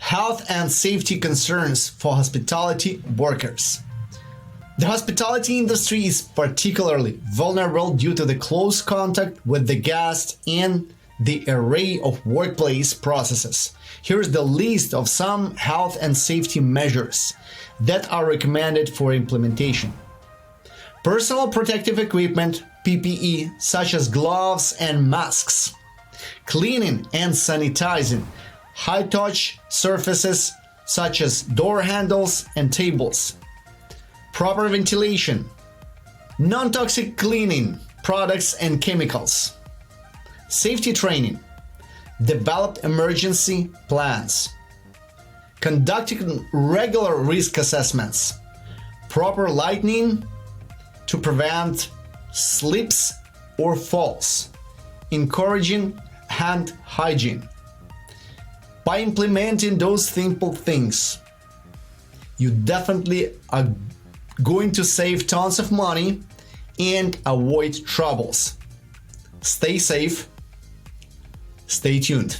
Health and safety concerns for hospitality workers. The hospitality industry is particularly vulnerable due to the close contact with the guest and the array of workplace processes. Here's the list of some health and safety measures that are recommended for implementation. Personal protective equipment, PPE, such as gloves and masks. Cleaning and sanitizing high-touch surfaces such as door handles and tables. Proper ventilation. Non-toxic cleaning products and chemicals. Safety training. Develop emergency plans. Conducting regular risk assessments. Proper lighting to prevent slips or falls. Encouraging hand hygiene. By implementing those simple things, you definitely are going to save tons of money and avoid troubles. Stay safe. Stay tuned.